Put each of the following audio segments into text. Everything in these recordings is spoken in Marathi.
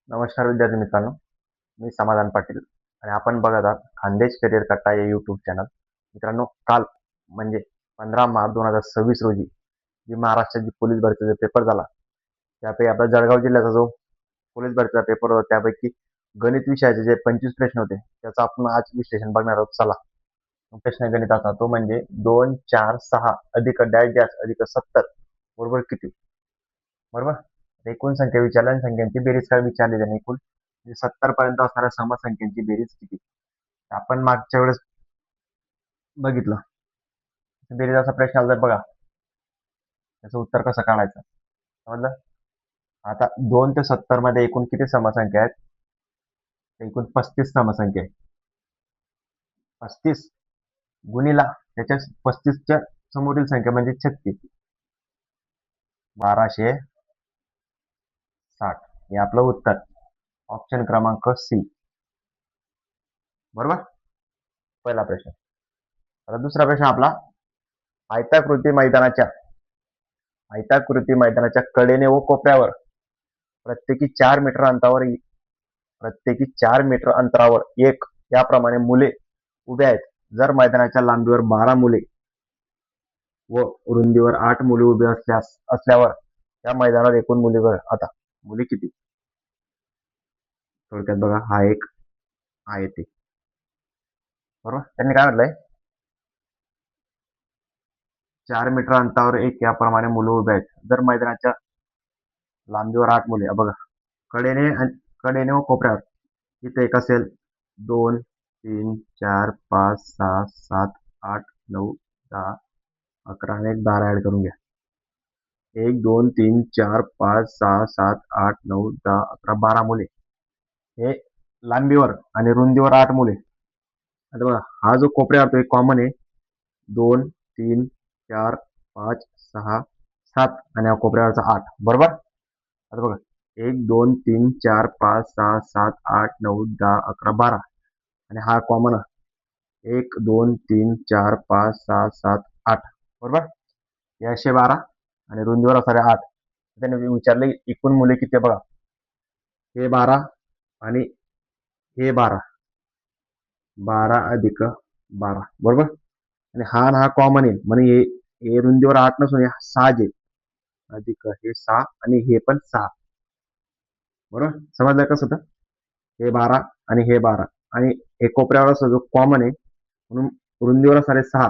नमस्कार विद्यार्थी मित्रांनो, मी समाधान पाटील आणि आपण बघत आहात खानदेश करिअर कट्टा या यूट्यूब चॅनल. मित्रांनो, काल म्हणजे 15 मार्च 2026 रोजी जी महाराष्ट्राची पोलीस भरतीचा पेपर झाला, त्यापैकी आपला जळगाव जिल्ह्याचा जो पोलीस भरतीचा पेपर होता, त्यापैकी गणित विषयाचे जे 25 प्रश्न होते, त्याचं आपण आज विश्लेषण बघणार आहोत. चला, प्रश्न गणिताचा तो म्हणजे 2, 4, 6 अधिक डॅश डॅश अधिक 70 बरोबर किती? बरोबर. एकूण संख्या विचारल्या आणि संख्यांची बेरीज काय विचारली त्यांनी एकूण 70 पर्यंत असणाऱ्या सम संख्यांची बेरीज किती? आपण मागच्या वेळेस बघितलं. बेरीजाचा प्रश्न आला तर बघा, त्याचं उत्तर कसं काढायचं समजलं. आता 2 ते 70 मध्ये एकूण किती समसंख्या आहेत? एकूण 35 समसंख्या आहेत. 35 गुणिला त्याच्या 35च्या समोरील संख्या म्हणजे 36, 1260 हे आपलं उत्तर. ऑप्शन क्रमांक सी. बरोबर. पहिला प्रश्न. आता दुसरा प्रश्न आपला, आयताकृती मैदानाच्या कडेने व कोपऱ्यावर प्रत्येकी 4 मीटर अंतरावर एक याप्रमाणे मुले उभे आहेत. जर मैदानाच्या लांबीवर 12 मुले व रुंदीवर 8 मुले उभे असल्यावर त्या मैदानावर एकूण मुली किती? थोडक्यात बघा, हा एक आहे ते. बरोबर. त्यांनी काय म्हटलंय? 4 मीटर अंतरावर एक याप्रमाणे मुलं उभे आहेत. जर मैदानाच्या लांबीवर 8 मुले बघा, कडेने व कोपऱ्यावर इथे एक असेल, 2, 3, 4, 5, 6, 7, 8, 9, 10, 11 आणि 12 ऍड करून घ्या. 1, 2, 3, 4, 5, 6, 7, 8, 9, 10, 11, 12 मुले हे लांबीवर आणि रुंदीवर 8 मुले. आता बघा, हा जो कोपऱ्यावर तो एक कॉमन आहे, 2, 3, 4, 5, 6, 7 आणि हा कोपऱ्यावरचा 8. बरोबर. आता बघा, 1, 2, 3, 4, 5, 6, 7, 8, 9, 10, 11, 12 आणि हा कॉमन 1, 2, 3, 4, 5, 6, 7, 8. बरोबर. हे 12 आणि रुंदीवर असणारे 8. त्याने विचारले एकूण मुले किती? बघा, हे 12 आणि हे 12, 12 अधिक 12. बरोबर. आणि हा कॉमन आहे म्हणून हे रुंदीवर 8 नसून 6 जे अधिक हे 6 आणि हे पण 6. बरोबर. समजलं कसं होतं? हे 12 आणि हे 12 आणि हे कोपऱ्यावर असं जो कॉमन आहे म्हणून रुंदीवर असणारे 6,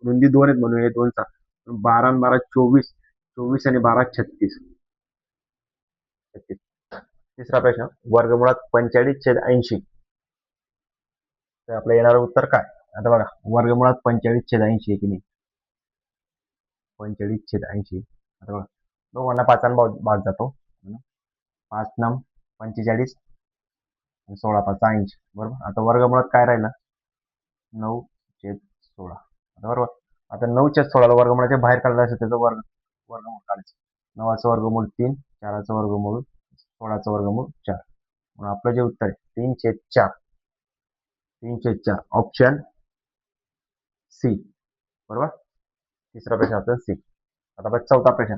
रुंदी 2 आहेत म्हणून हे 2 6, 12 आणि 12 24, 24 आणि 12 36. तिसरा प्रश्न, वर्गमुळात 45/80 तर आपलं येणारं उत्तर काय? आता बघा, वर्गमुळात 45/80 आहे की नाही? 45/80. आता बघा, दोघांना 5 भाग जातो. 5 नम 45 आणि 16 5 80. बरोबर. आता वर्गमुळात काय राहिलं? 9/16. बरोबर. आता 9/16 वर्गमुळाच्या बाहेर काढायचं असेल त्याचं वर्गमूळ काढायचं. 9चं वर्गमूळ 3, 4चं वर्गमूळ 16चं वर्गमूळ 4. म्हणून आपलं जे उत्तर आहे 3/4. 3/4 ऑप्शन सी. बरोबर. तिसरा प्रश्न आपला सी. आता बघ, चौथा प्रश्न.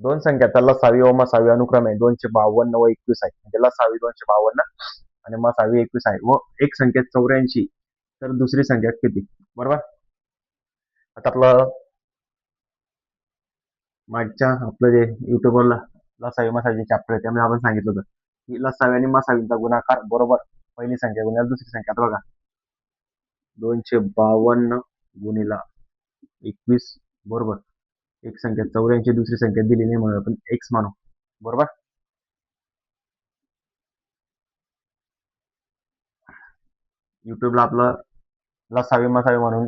दोन संख्याचा लसावी व मसावी अनुक्रमे 252 व 21 आहे. म्हणजे लसावी 252 आणि मसावी 21 आहे व एक संख्या 84 तर दुसरी संख्या किती? बरोबर. आता आपलं मागच्या आपलं जे युट्यूबवरला लसावी मसावी चॅप्टर आहे त्यामध्ये आपण सांगितलं होतं की लसावी आणि मसावीचा गुणाकार बरोबर पहिली संख्या गुणिले दुसरी संख्या. आता बघा, 252 गुणिला 21 बरोबर एक संख्या 84, दुसरी संख्या दिली नाही म्हणून आपण एक्स मानू. बरोबर. युट्यूबला आपलं लसावी मसावी म्हणून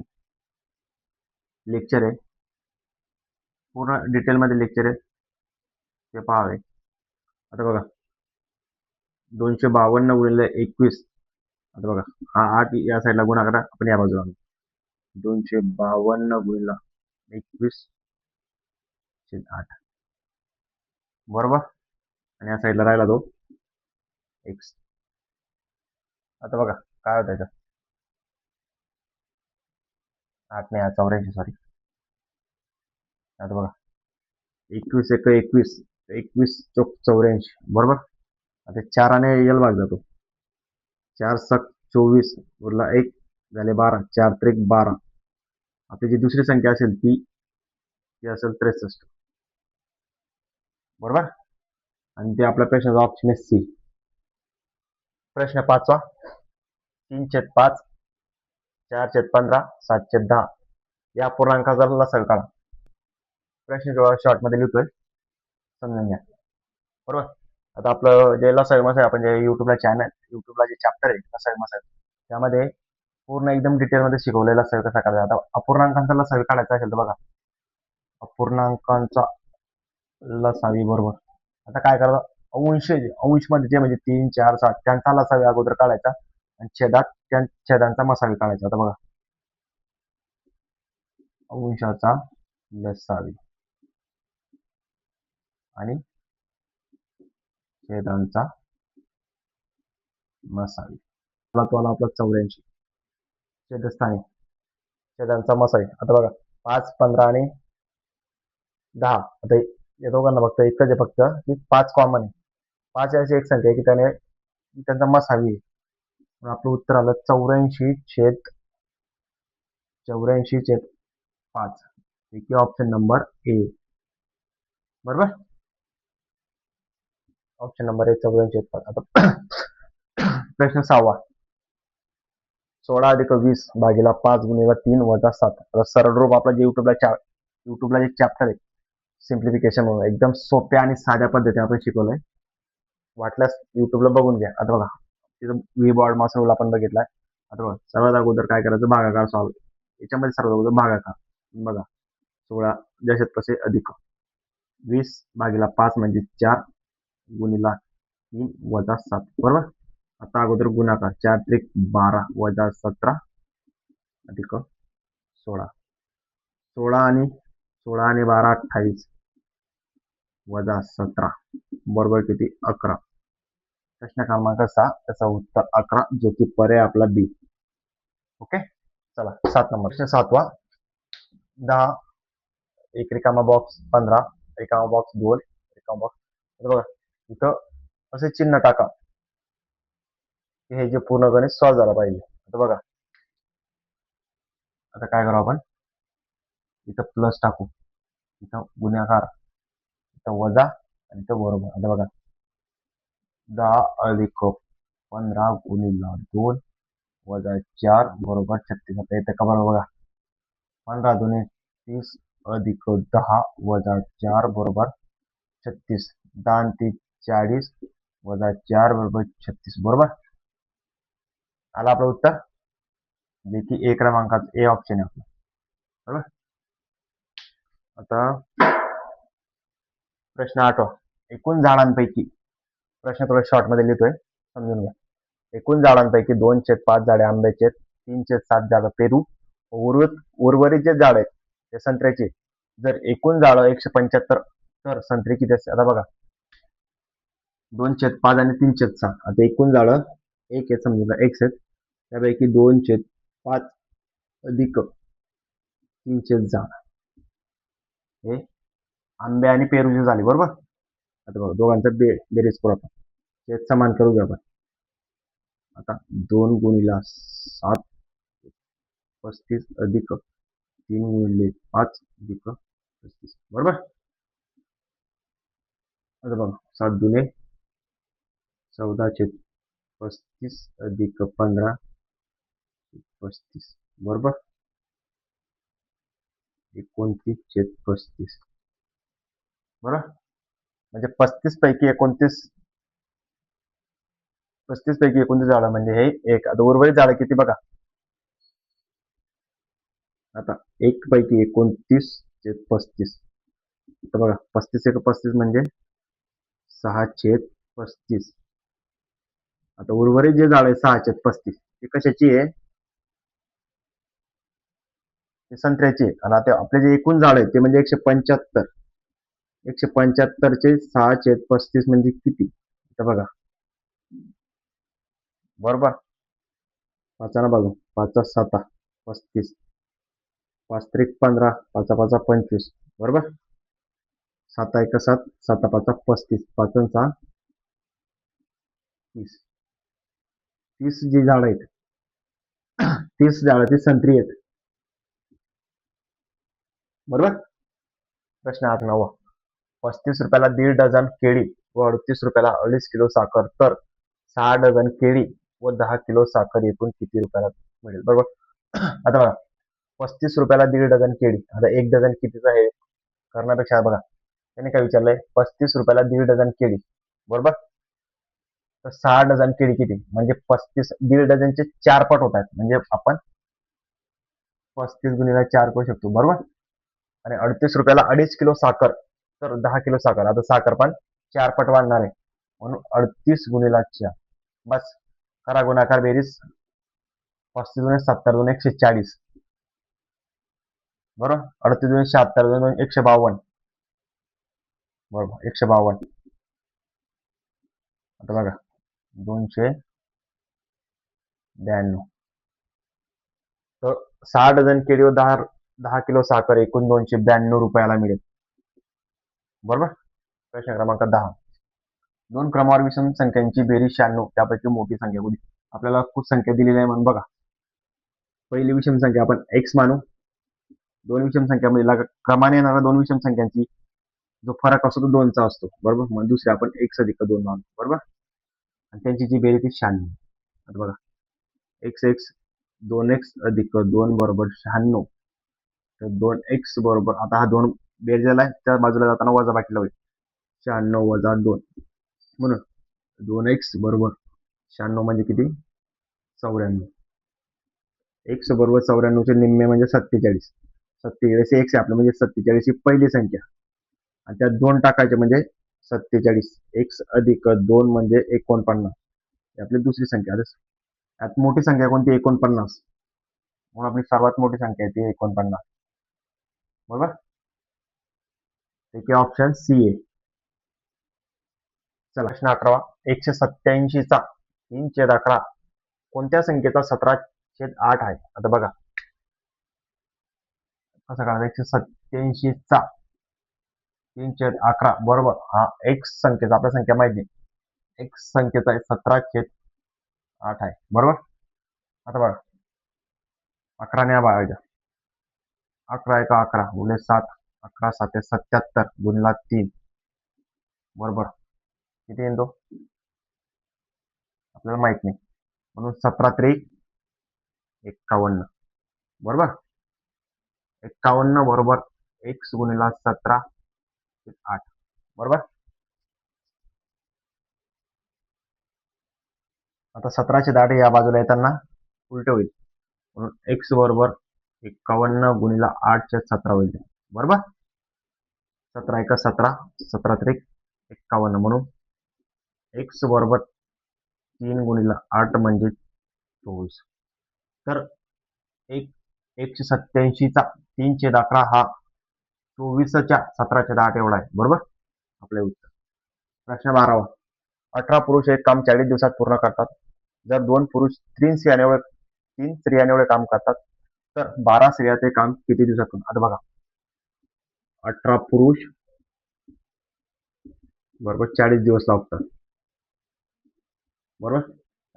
लेक्चर आहे, पूर्ण डिटेलमध्ये लेक्चर आहे, ते पाहावे. आता बघा, 252 गुणिले 21. आता बघा, हा 8 या साईडला गुणाकार आपण या बाजूला 252 गुणिला 21/8. बरोबर. आणि या साईडला राहिला तो एक्स. आता बघा काय होतं याच्यात, 8 नाही 84 सॉरी. आता बघा, 21 1 21, 21 चौक 84. बरोबर. आता 4 आणि यल भाग जातो. 4 सक 24 उरला 1 झाले 12. 4 त्रिक 12. आपली जी दुसरी संख्या असेल ती असेल 63. बरोबर. आणि ते आपल्या प्रश्नाचा ऑप्शन आहे सी. प्रश्न 5वा 3/5 4/15 7/10 या पूर्णांकाचा लसागु काढा. प्रश्न शॉर्ट मध्ये लिहितोय, समजून घ्या. बरोबर. आता आपलं जे लसागु मसागु आपण जे युट्यूबला जे चॅप्टर आहे लसागु मसागु त्यामध्ये पूर्ण एकदम डिटेलमध्ये शिकवलेला लसागु कसा काढायचा. आता अपूर्णांकांचा लसागु काढायचा असेल तर बघा, अपूर्णांकांचा लसावी बरोबर. आता काय करायचं, अंश मध्ये जे म्हणजे 3 4 7 त्यांचा लसावी अगोदर काढायचा आणि छेदांचा मसावी काढायचा. आता बघा, अंशाचा लसावी आणि छेदांचा मसावी. तो आला आपला 84. छेदस्थानी छेदांचा मसावी. आता बघा 5 15 आणि 10. आता या दोघांना फक्त एकच आहे, फक्त की 5 कॉमन आहे. 5 अशी एक संख्या आहे की त्यांचा मसावी आहे. आपलं उत्तर आलं 84/5. Option number A. बरोबर. Option number A 84/5. आता प्रश्न 6वा 16 + 20 / 5 × 3 - 7. आता सरळ रूप आपला जे युट्यूबला जे चॅप्टर आहे सिम्प्लिफिकेशन म्हणून एकदम सोप्या आणि साध्या पद्धतीने आपण शिकवलंय. वाटल्यास युट्यूबला बघून घ्या. आता बघा, तिथं व्ही बॉर्ड मास्टर रूल आपण बघितलाय. आता बघा, सर्वात अगोदर काय करायचं, भागाकार सॉल्व. याच्यामध्ये सर्वात अगोदर भागाकार बघा. 16 जशात तसे अधिक 20/5 म्हणजे 4 × 3 - 7. बरोबर. आता अगोदर गुणाकार 4 त्रिक 12 - 17 अधिक 16. 16 आणि 12 28 - 17 बरोबर किती, 11. प्रश्न क्रमांक 6 त्याचा उत्तर 11 जो की पर्याय आपला बी. ओके. चला 7 नंबर. प्रश्न 7वा 10 एक रिकामा बॉक्स 15 रिकामा बॉक्स 2 रिकामा बॉक्स. बरोबर. इथं असे चिन्ह टाका की हे जे पूर्ण गणित सॉल्व्ह झाला पाहिजे. आता बघा, आता काय करू आपण, इथं प्लस टाकू, इथं गुणाकार, इथं वजा आणि इथं बरोबर. आता बघा 10 अधिक 15 गुणिले 2 वजा 4 बरोबर 36. आता इथं का बरोबर बघा, 15 दुने 30 अधिक 10 वजा 4 बरोबर 36. 10 आणि 3 40 वजा 4 बरोबर 36. बरोबर. आला आपलं उत्तर, जे की ए क्रमांकाचं ए ऑप्शन आहे आपलं. बरोबर. आता प्रश्न 8वा एकूण झाडांपैकी, प्रश्न थोडा शॉर्ट मध्ये लिहितोय, समजून घ्या. एकूण झाडांपैकी 2/5 झाडे आंब्याचे, 3/7 झाडं पेरू, उर्वरित जे झाड आहेत ते संत्र्याचे. जर एकूण झाडं 175 तर संत्री किती असते. आता बघा 2/5 आणि 3/6. आता एकूण झाडं एक आहे, समजून एक्स आहेत, त्यापैकी 2/5 अधिक 3/6 हे आंबे आणि पेरूचे झाले. बरोबर. आता बघा दोघांचं बेरीज करू आपण, ते समान करू घ्या आपण. आता 2 × 7 35 अधिक 3 × 5 अधिक 35. बरोबर. आता बघा 7 दुने 14/35 अधिक 15 35. बरोबर. 29/35. बरोबर. म्हणजे 35 पैकी 29 झाडं म्हणजे हे एक. आता उर्वरित झाडं किती बघा, आता 1 पैकी 29/35. आता बघा 35 × 35 म्हणजे 6/35. आता उर्वरित जे झाड आहे 6/35 ते कशाची आहे, ते संत्र्याची. आणि आता आपले जे एकूण झाड आहे ते म्हणजे 175. 175चे 6/35 म्हणजे किती, आता बघा. बरोबर. 5 बघू, 5 7 35, 5 त्रिक 15, 5 5 25. बरोबर. 7 1 7 7 5 35, 5 6 30. 30 जी झाडं आहेत, 30 झाडं ती संत्री आहेत. बरोबर. प्रश्न 8 ₹35 दीड डझन केळी व ₹38 2.5 किलो साखर, तर 6 डझन केळी व 10 किलो साखर एकूण किती रुपयाला मिळेल? बरोबर. आता बघा, ₹35 दीड डझन केळी. आता एक डझन कितीचं आहे करण्यापेक्षा बघा, त्यांनी काय विचारलंय, ₹35 दीड डझन केळी. बरोबर. तर 6 डझन केळी किती, म्हणजे 35 दीड डझनचे 4 पट होत आहेत, म्हणजे आपण 35 गुणिले 4 करू शकतो. बरोबर. आणि ₹38 2.5 किलो साखर, तर 10 किलो साखर. आता साखर पण 4 पट वाढणार आहे, म्हणून 38 गुणिले 4. बस करा गुणाकार बेरीज. 35 70 140. बरोबर. 38 152. बरोबर, 152. आता बघा, 292. तर 6 डझन केळी व 10 किलो साखर एकूण ₹292 मिळेल. बरोबर. प्रश्न क्रमांक 10. दोन क्रमावर विषम संख्यांची बेरीज 96, त्यापैकी मोठी संख्या कोणती? आपल्याला खूप संख्या दिलेल्या आहे म्हणून बघा, पहिली विषम संख्या आपण x मानू. दोन विषम संख्यामध्ये क्रमाने येणाऱ्या दोन विषम संख्यांची जो फरक असतो तो 2चा असतो. बरोबर. मग दुसरे आपण x+2 मानू. बरोबर. आणि त्यांची जी बेरीज ती 96. आता बघा, x 2x+2 बरोबर 96. तर 2x बरोबर, आता हा 2 बेरीज झालाय, त्या बाजूला जाताना वजाबाकीला होईल. 96 वजा 2, म्हणून 2x बरोबर 96 म्हणजे किती? 94. x बरोबर 94चे निम्मे म्हणजे 47. 47 x आहे आपलं, म्हणजे 47 ही पहिली संख्या, आणि त्यात 2 टाकायचे म्हणजे 47. x+2 म्हणजे 49. ही आपली दुसरी संख्या. यात मोठी संख्या कोणती? 49. म्हणून आपली सर्वात मोठी संख्या आहे ती 49. बरोबर. ऑप्शन सी आहे. चला, प्रश्न 11. 187चा 3/11 कोणत्या संख्येचा 17/8 आहे? आता बघा, कसं कळायचं? 187चा 3/11 बरोबर, हा x संख्येचा, आपल्या संख्या माहिती आहे, x संख्येचा 17/8 आहे. बरोबर. आता बघा, 11 भागायचा, 11 1 11 गुणिले 7, 11 7 77 गुणिले 3. बरोबर. किती येतो आपल्याला माहित नाही, म्हणून 17 51. बरोबर. 51 बरोबर x गुणिले 17 8. बरोबर. आता 17चे दाढे या बाजूला येताना उलटे होईल, म्हणून x बरोबर 51 गुणिले 8/17 होईल. बरोबर. 17 1 17, 17 51, म्हणून x बरोबर 3 गुणिले 8 म्हणजे 24. तर 187चा 3/11 हा 24च्या 17/8 एवढा आहे. बरोबर. आपले उत्तर. प्रश्न 12. 18 पुरुष एक काम 40 दिवसात पूर्ण करतात. जर 2 पुरुष 3 स्त्रियांएवढे काम करतात, तर 12 स्त्रिया ते काम किती दिवसात करतात? आता बघा, 18 पुरुष बरोबर 40 दिवस लागतात. बरोबर.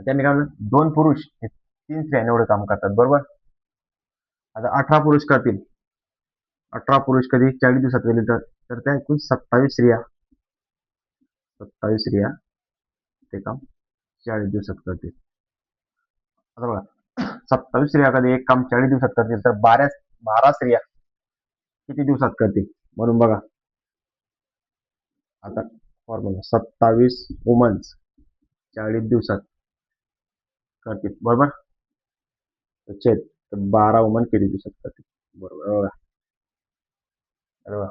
त्यांनी काय 2 पुरुष 3 स्त्रियांएवढे काम करतात. बरोबर. आता 18 पुरुष करतील, 18 पुरुष कधी 40 दिवसात केले, तर त्या एकूण 27 स्त्रिया ते काम 40 दिवसात करतील. आता बघा, 27 स्त्रिया कधी एक काम 40 दिवसात करतील, तर 12 स्त्रिया किती दिवसात करतील? म्हणून बघा, आता फॉर्म्युला 27 वुमन्स 40 दिवसात करतील. बरोबर. छेद, तर 12 वुमन किती दिवसात करतील? बरोबर. बरोबर.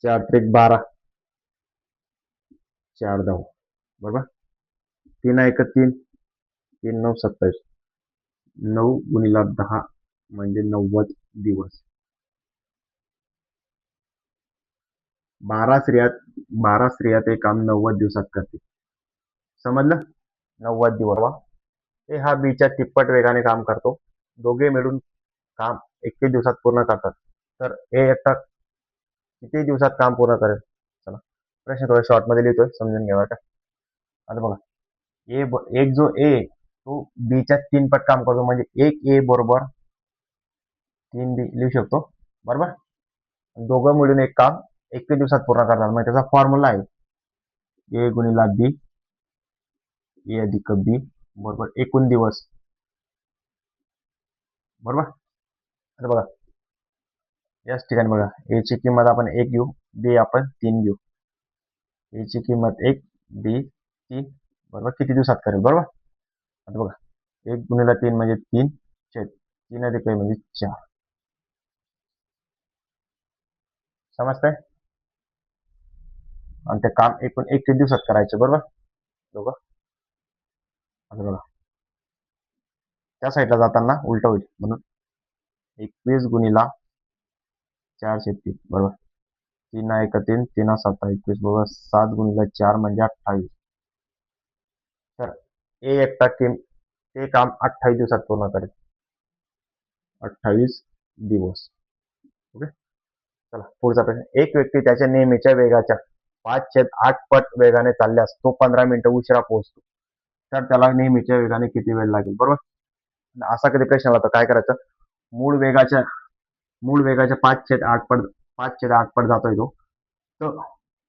4 त्रिक 12, 4 10. बरोबर. 3 1 3, 3 9 27. 9 गुणिले 10 म्हणजे 90 दिवस. 12 स्त्रिया ते काम 90 दिवसात करतील. समजलं? 90 दिवस. ए हा बीच्या तिप्पट वेगाने काम करतो. दोघे मिळून काम 21 दिवसात पूर्ण करतात, तर ए एकटा किती दिवसात काम पूर्ण करेल? चला, प्रश्न थोडा शॉर्ट मध्ये लिहितोय, समजून घ्या. आता बघा, एक जो ए तो बीच्या 3 पट काम करतो, म्हणजे एक ए बरोबर 3 बी लिहू शकतो. बरोबर. दोघं मिळून एक काम 21 दिवसात पूर्ण करतात. म्हणजे त्याचा फॉर्म्युला आहे ए गुणिला बी, ए अधिक बी बरोबर एकूण दिवस. बरोबर. आता बघा, याच ठिकाणी बघा, ए ची किंमत आपण 1 घेऊ, बी आपण 3 घेऊ. ए ची किंमत 1, बी 3. बरोबर. किती दिवसात करेल? बरोबर. आता बघा, 1 गुणिला 3 म्हणजे 3 छेद 3 अधिक म्हणजे 4. समजतंय? आणि ते काम एकूण 21 दिवसात करायचे. बरोबर. दोघं. आता बघा, त्या साईडला जाताना उलट होईल, म्हणून 21 गुणिला 4/3. बरोबर. 3 एक 3, 3 7 21 बरोबर 7 गुणिला 4 म्हणजे 28. तर ए एकटा ते काम 28 दिवसात पूर्ण करेल. 28 दिवस. ओके. चला पुढचा प्रश्न. एक व्यक्ती त्याच्या नेहमीच्या वेगाच्या 5/8 पट वेगाने चालल्यास तो 15 मिनिटं उशिरा पोहोचतो. तर त्याला नेहमीच्या वेगाने किती वेळ लागेल? बरोबर. असा कधी प्रश्न आला तर काय करायचं? मूळ वेगाच्या मूळ वेगाच्या 5/8 पट जातोय तो. तर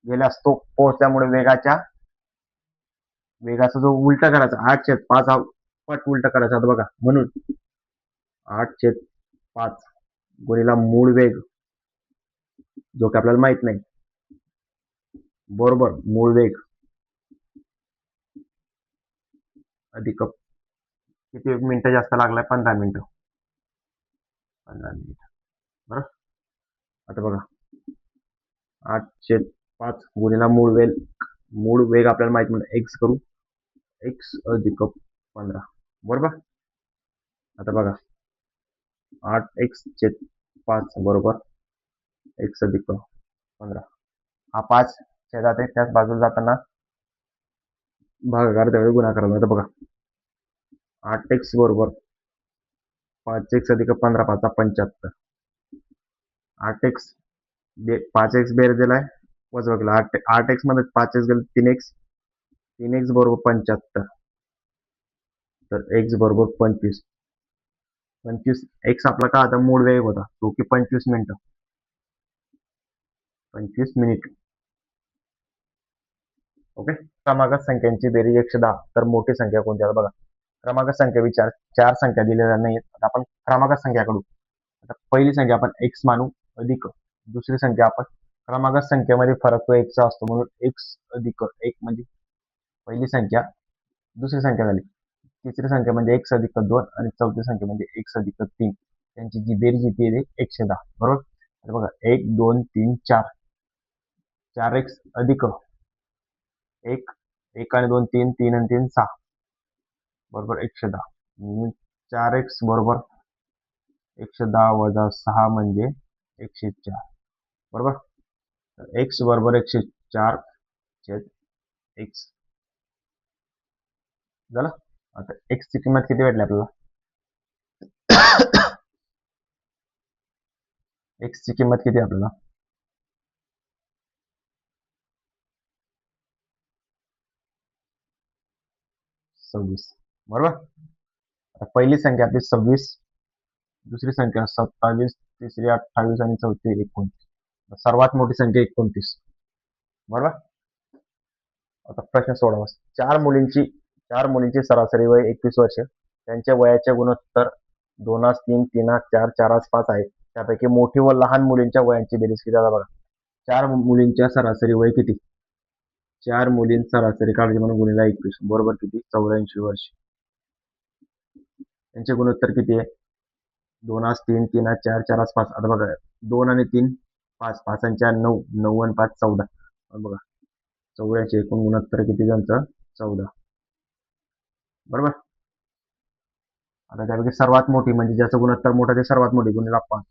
गेल्यास तो पोहोचल्यामुळे वेगाचा जो उलटा करायचा, 8/5 पट उलटा करायचा. आता बघा, म्हणून 8/5 गुणिला मूळ वेग, जो की आपल्याला माहित नाही, बरोबर मूळ वेग अधिक किती मिनिटं जास्त लागलाय? 15 मिनिटं. 15 मिनिट. बरोबर. आता बघा, 8/5 गुणिला मूळ वेग आपल्याला माहित म्हणजे एक्स करू, एक्स अधिक 15. बरोबर. आता बघा, 8x/5 बरोबर एक्स अधिक 15. हा 5 छेदात आहे, त्याच बाजूला जाताना भागाकार त्यावेळी गुणाकार होतो. बघा, 8x बरोबर 5x अधिक 15 5 75. 8x 5x बेर दिलाय, वजा केला. 8x मध्ये 5x गेलं 3x, 3x बरोबर 75. तर x बरोबर 25. 25x आपला का आता मूळ वेग होता, तो की 25 मिनिटं, 25 मिनिट. ओके. क्रमांक संख्यांची बेरीज 110 तर मोठी संख्या कोणती? आता बघा, क्रमांक संख्या विचार 4 संख्या दिलेल्या नाहीत. आता आपण क्रमांक संख्याकडू. आता पहिली संख्या आपण x मानू, अधिक दुसरी संख्या आपण, क्रमांक संख्येमध्ये फरक तो एकचा असतो, म्हणून x अधिक 1 म्हणजे पहिली संख्या, दुसरी संख्या झाली. तिसरी संख्या म्हणजे x अधिक 2 आणि चौथी संख्या म्हणजे x अधिक 3. त्यांची जी बेरीज येते 110. बरोबर. आता बघा, 1 2 3 4, 4x अधिक 1, 1 आणि 2 3, 3 आणि 3 6 बरोबर 110. 4x बरोबर 110 वजा 6 म्हणजे 104. बरोबर. तर x बरोबर 104 छेद x झालं. आता x ची किंमत किती भेटली आपल्याला? x ची किंमत किती आपल्याला? 26. बरोबर. आता पहिली संख्या आपली 26, दुसरी संख्या 27, तिसरी 28 आणि चौथी 29. सर्वात मोठी संख्या 29. बरोबर. आता प्रश्न सोडवा. चार मुलींची सरासरी वय 21 वर्ष. त्यांच्या वयाचे गुणोत्तर 2:3, 3:4, 4:5 आहे. त्यापैकी मोठी व लहान मुलींच्या वयांची बेरीज किती? आता बघा, 4 मुलींच्या सरासरी वय किती? 4 मुलींची सरासरी काढायची म्हणून गुणिले 21 बरोबर किती? 84 वर्ष. त्यांचे गुणोत्तर किती आहे? 2:3, 3:4, 4:5. आता बघा, 2 आणि 3 5, 5 आणि 4 9, 9 आणि 5 14. बघा, 84 एकूण गुणोत्तर किती त्यांचं? 14. बरोबर. आता त्यापैकी सर्वात मोठी म्हणजे ज्याचं गुणोत्तर मोठं ते सर्वात मोठी गुणिले 5.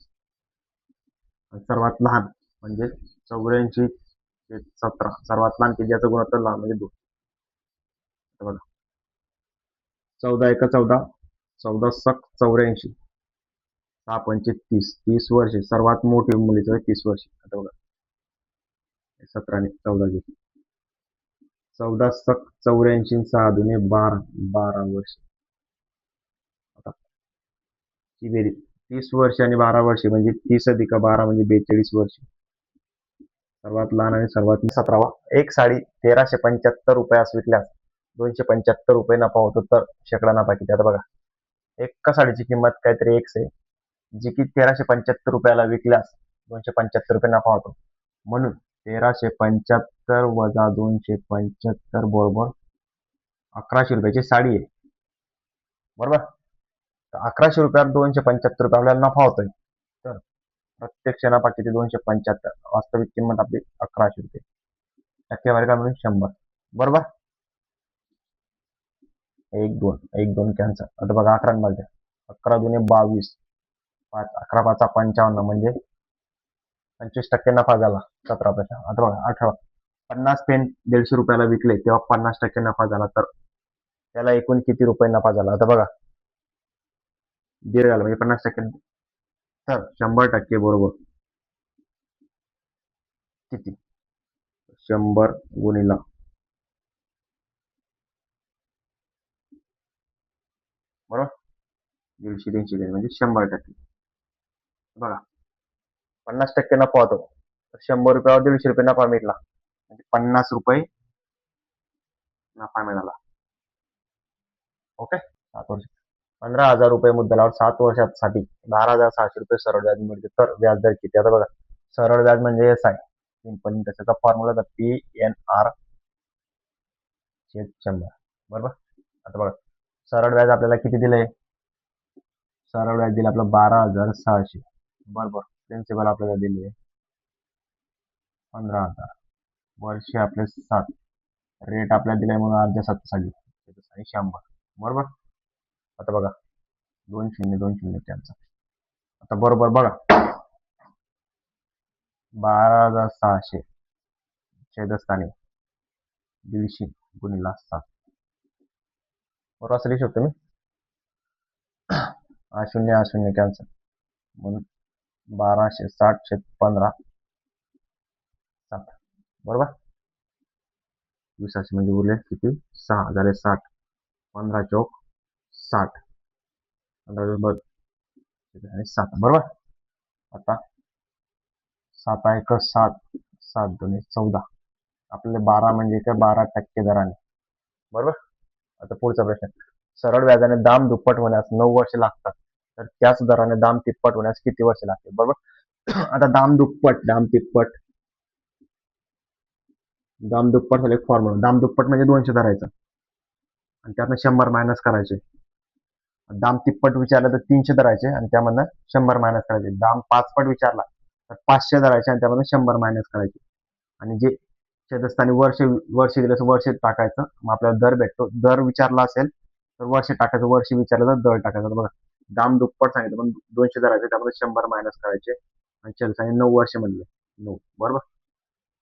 सर्वात लहान म्हणजे 84 ते 17. सर्वात लहान की ज्याचं गुणोत्तर लहान म्हणजे 2. बघा, 14 एक 14, 14 सक 84, 6 पंचे 30, 30 वर्षे. सर्वात मोठी मुलीचं 30 वर्ष. आता बघा, 17 आणि 14 घेतली. 14 × 84 6 × 2 = 12 12 वर्ष. आता ती बेरीज 30 वर्ष आणि 12 वर्षे म्हणजे 30 + 12 म्हणजे 42 वर्ष. सर्वात लहान आणि सर्वात 17वा. एक साडी 1375 रुपयास विकल्यास 275 रुपये नफा होतो, तर शेकडा नफा किती? आता बघा, एका साडीची किंमत काहीतरी एक्स आहे, जी की 1375 रुपयाला विकल्यास 275 रुपये नफा होतो. म्हणून 1375 वजा 275 बरोबर 1100 रुपयाची साडी आहे, बरोबर. तर 1100 रुपयात 275 रुपये आपल्याला नफा होतोय. तर प्रत्यक्ष नफा किती? 275. वास्तविक किंमत आपली 1100 रुपये. टक्केवारी काय म्हणून 100, बरोबर. 1 2 कॅन्सल. आता बघा 11 मध्ये 11 दुने 22, 5 11 5 55 म्हणजे 25% नफा झाला 17%. आता बघा 18, 50 पेन 150 रुपयाला विकले तेव्हा 50% नफा झाला, तर त्याला एकूण किती रुपये नफा झाला? आता बघा, दीड झाला म्हणजे 50%, तर 100% बरोबर किती? 100 गुणिला बरोबर 150 300 म्हणजे 100%. बघा 50% नफा होतो, तर 100 रुपयावर 150 रुपये नफा मिळाला म्हणजे 50 रुपये नफा मिळाला. ओके. 7 वर्ष 15,000 रुपये मुद्दलावर 7 वर्षासाठी 12,600 रुपये सरळ व्याज मिळते, तर व्याजदर किती? आता बघा, सरळ व्याज म्हणजे एस आहे सिंपल, त्याचा फॉर्म्युला तर PNR छेद 100, बरोबर. आता बघा, सरळ व्याज आपल्याला किती दिलंय? सरळ व्याज दिलं आपलं 12,600, बरोबर. प्रिन्सिपल आपल्याला दिले 15,000, वर्ष आपले 7, रेट आपल्याला दिलाय म्हणून अर्ध्या 7साठी 100, बरोबर. आता बघा 2 0 त्यांचा. आता बरोबर बघा, 12,600 छेदस्थानी 150 गुणिला 7, बरोबर. असं लिहू शकतो मी. हा शून्य कॅन्सल, म्हणून 1260 छेद 15 7, बरोबर. 20 म्हणजे उरले किती? 6 झाले 60, 15 चौक 60, 15 आणि 7, बरोबर. आता 7 1 7, 7 2 14, आपल्याला 12 म्हणजे काय? 12% दराने, बरोबर. आता पुढचा प्रश्न, सरळ व्याजाने दाम दुप्पट होण्यास 9 वर्षे लागतात, तर त्याच दराने दाम तिप्पट होण्यास किती वर्षे लागतील? बरोबर. आता दाम दुप्पट झाले फॉर्म्युला. दाम दुप्पट म्हणजे 200 धरायचं आणि त्यातनं 100 मायनस करायचे. दाम तिप्पट विचारला तर 300 धरायचे आणि त्यामधनं 100 मायनस करायचे. दाम 5 पट विचारला तर 500 धरायचे आणि त्यामधनं 100 मायनस करायचे. आणि जे छेदस्थानी वर्ष दिलं तर वर्ष टाकायचं, मग आपल्याला दर भेटतो. दर विचारला असेल तर वर्ष टाकायचं, वर्ष विचारलं तर दर टाकायचं. बघा, दाम दुप्पट सांगितलं पण 200 धरायचे, त्यामध्ये 100 मायनस करायचे आणि छेदस्थानी 9 वर्ष म्हणले 9, बरोबर.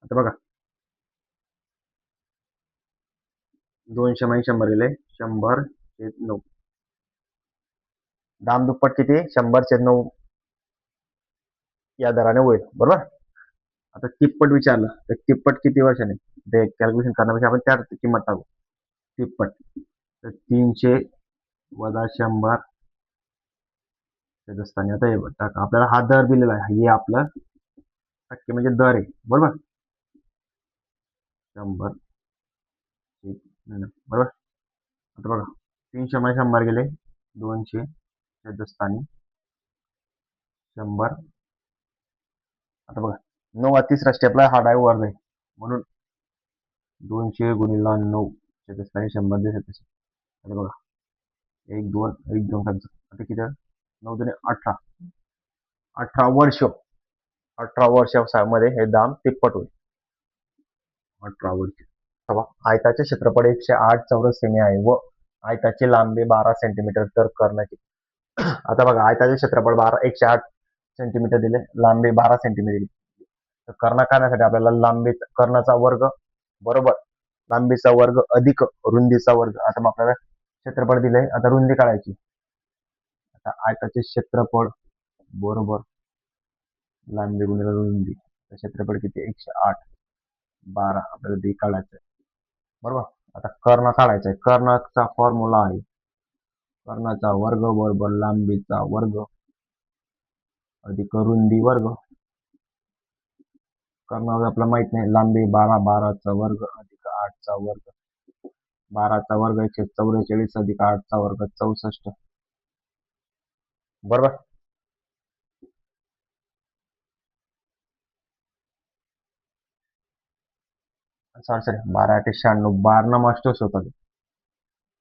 आता बघा 200 मध्ये 100 गेले, 100 छेद 9. दाम दुप्पट किती? 100 छेद 9 या दराने होईल, बरोबर. आता तिप्पट विचारलं तर तिप्पट किती वर्षाने? ते कॅल्क्युलेशन करण्यापेक्षा आपण त्या किंमत टाकू. तिप्पट तर 300 वजा 100 छेदस्थानी. आता हे टाका, आपल्याला हा दर दिलेला आहे, हे आपलं टक्के म्हणजे दर आहे, बरोबर. 100 बरोबर. आता बघा 300 मध्ये 100 गेले, 200 छेदस्थानी 100. आता बघा 9 तिसरा स्टेपला हा डाय वर जाईल, म्हणून 200 गुणिला 9 छेदस्थानी 100 दिसत. आता बघा 1 2 1 2 आता किती? 9 2 18, 18 वर्ष. 18 वर्षामध्ये हे दाम तिप्पट होईल. 18 वर्ष. आयताचे क्षेत्रफळ 108 चौरस सेमी आहे व आयताची लांबी 12 सेंटीमीटर, तर कर्ण किती? आता बघा, आयताचे क्षेत्रफळ 108 सेंटीमीटर दिले, लांबी 12 सेंटीमीटर दिली, तर कर्ण काढण्यासाठी आपल्याला कर्णाचा वर्ग बरोबर लांबीचा वर्ग अधिक रुंदीचा वर्ग. आता मग आपल्याला क्षेत्रफळ दिले, आता रुंदी काढायची. आता आयताचे क्षेत्रफळ बरोबर लांबी गुणिले रुंदी, क्षेत्रफळ किती? 108 12 आपल्याला डी काढायचं. बरोबर. आता कर्ण काढायचा आहे. कर्णाचा फॉर्म्युला आहे कर्णाचा वर्ग बरोबर लांबीचा वर्ग अधिक रुंदी वर्ग. कर्ण आपल्याला माहित नाही. लांबी 12, 12चा वर्ग अधिक 8चा वर्ग. 12चा वर्ग 144 अधिक 8चा वर्ग 64. बरोबर. Sorry sorry 12 8 96. 12 मास्टर्स होता.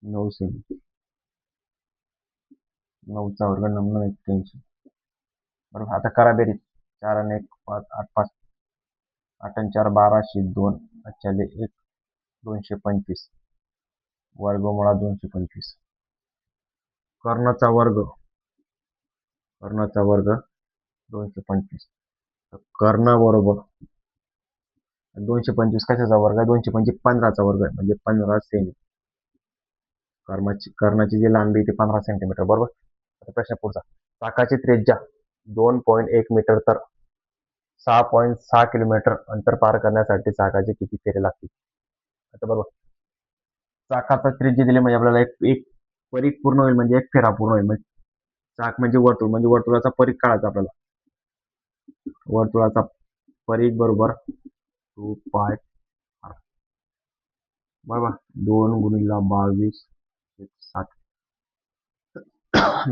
9 सेमी. 9चा वर्ग 9 81. बरोबर. आता करा बेरीज. 4 आणि 1 5 8 5 8 आणि 4 12 2 8 1 225 वर्गमुळा 225. कर्णचा वर्ग कर्णाचा वर्ग 225. कर्ण बरोबर 225 कशाचा वर्ग आहे? 225 15चा वर्ग आहे म्हणजे 15 सेमी. कर्णाची जी लांबी ती 15 सेंटीमीटर. बरोबर. आता प्रश्न पुढचा. चाकाची त्रिज्या 2.1 मीटर तर 6.6 किलोमीटर अंतर पार करण्यासाठी चाकाचे किती फेरे लागतील? आता बरोबर. चाकाचा त्रिज्या दिली म्हणजे आपल्याला एक परीघ पूर्ण होईल म्हणजे एक फेरा पूर्ण होईल. म्हणजे चाक म्हणजे वर्तुळाचा परीघ काढायचा आपल्याला. वर्तुळाचा परीघ बरोबर 2 पाय r. बरोबर. 2 गुणिले 22 7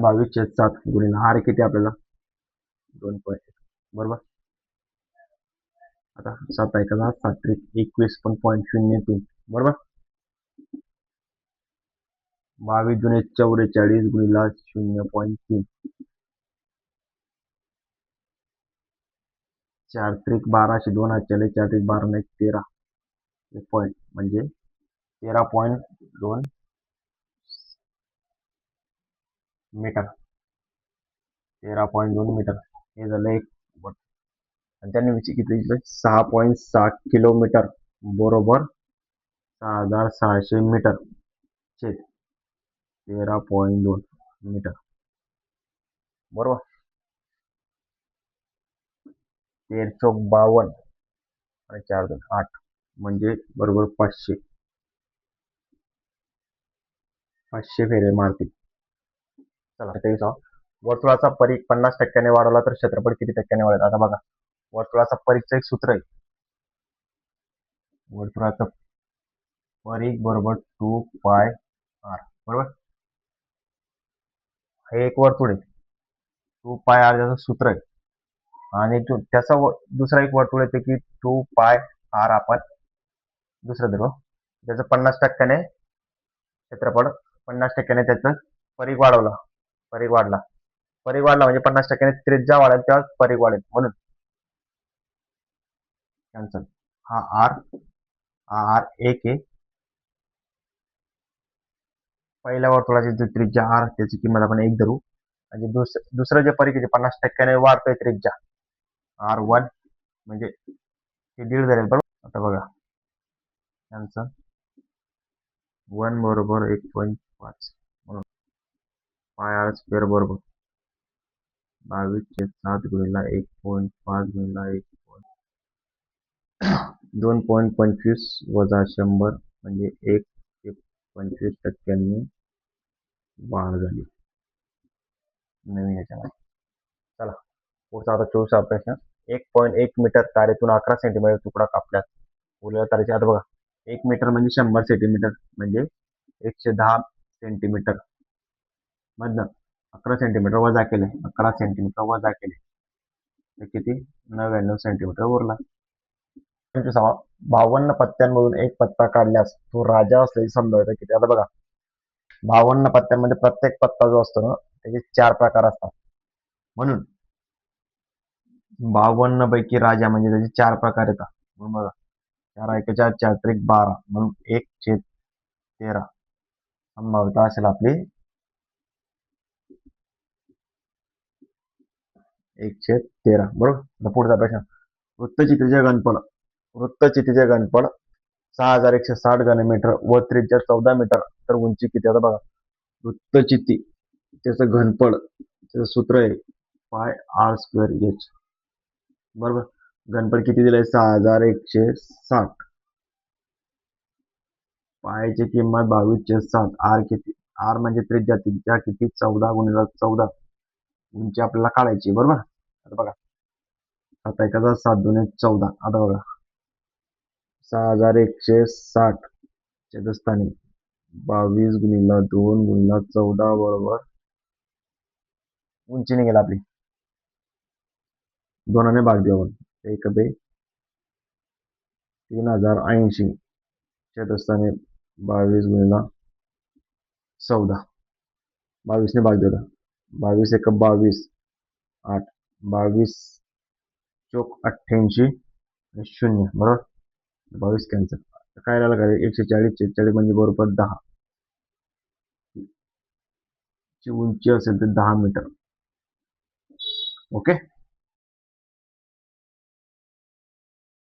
22/7 गुणिले r किती आपल्याला 2.1. बरोबर. आता 7 1 7 3 21.03. बरोबर. 22 दुने 44 गुणिले 0.3. 4 त्रिक 12 2 4 त्रिक 12 13 पॉईंट म्हणजे 13.2 मीटर. 13.2 मीटर हे झालं एक. आणि त्यांनी विचार 6.6 किलोमीटर बरोबर 6600 मीटर छेद 13.2 मीटर. बरोबर. 1352 आणि 4 2 8 म्हणजे बरोबर 500 फेरे मारतील. चला ते वर्तुळाचा परीघ 50% वाढवला तर क्षेत्रफळ किती टक्क्याने वाढेल? आता बघा वर्तुळाचा परीघचं एक सूत्र आहे. वर्तुळाचा परीघ बरोबर 2 पाय r. बरोबर. हे एक वर्तुळ आहे. 2 पाय r त्याचं सूत्र आहे. आणि त्याचा दुसरा एक वर्तुळ येते की 2 पाय r आपण दुसरं धरू. त्याचं 50% क्षेत्रफळ 50% त्याचं परीघ वाढवला. परीघ वाढला म्हणजे 50% त्रिज्या वाढेल तेव्हा परीघ वाढेल म्हणून कॅन्सल. हा r 1 आहे. पहिल्या वर्तुळाची जी त्रिज्या r त्याची किंमत आपण 1 धरू. आणि दुसरं जे परीघ 50% वाढतोय त्रिज्या r1 म्हणजे ते 1.5 धरेल. बरोबर. आता बघा कॅन्सल. 1 बरोबर 1.5 म्हणून पाय r स्क्वेअर बरोबर 22/7 गुणिले 1.5 गुणिले 2.25 वजा 100 म्हणजे 1 ते 25% वाढ झाली नवीन याच्यामध्ये. चला पुढचा आता 24 प्रश्न. 1.1 मीटर तारेतून 11 सेंटीमीटर तुकडा कापल्यास उरलेल्या तारेची. आता बघा 1 मीटर म्हणजे 100 सेंटीमीटर म्हणजे 110 सेंटीमीटर मधनं 11 सेंटीमीटर वजा केले. 11 सेंटीमीटर वजा केले तर किती 99 सेंटीमीटर उरला. 52 पत्त्यांमधून एक पत्ता काढल्यास तो राजा असल्याचे समजावं किती? आता बघा 52 पत्त्यांमध्ये प्रत्येक पत्ता जो असतो ना त्याचे 4 प्रकार असतात. म्हणून 52 पैकी राजा म्हणजे त्याचे 4 प्रकार येतात. म्हणून बघा 4 1 4 4 त्रिक 12 म्हणून 1/13 संभाव्यता असेल आपली 1/13. बरोबर. पुढचा प्रश्न. वृत्तचितीचे घनफळ 6160 घनमीटर व त्रिज्या 14 मीटर तर उंची किती? आता बघा वृत्तचिती त्याचं घनफळ त्याचं सूत्र आहे पाय r स्क्वेअर h. बरोबर. घनफळ किती दिलंय 6160 पायाची किंमत 22/7. आर किती? आर म्हणजे त्रिज्या. त्रिज्या किती? 14 × 14. उंची आपल्याला काढायची बरोबर. आता बघा 7 × 1 = 7 × 2 = 14. आता बघा 6160 चतुस्थानी 22 × 2 × 14 बरोबर उंची निघेल आपली. दोनाने भाग देऊ आपण. 1/3080 चतुस्थानी 22 × 14. 22 ने भाग दिला. 22 × 1 = 22. 8 22 चोक 88 आणि 0 बरोबर. 22 कॅन्सल. काय राहिलं का 140. 140 म्हणजे बरोबर 10 ची उंची असेल तर 10 मीटर. ओके.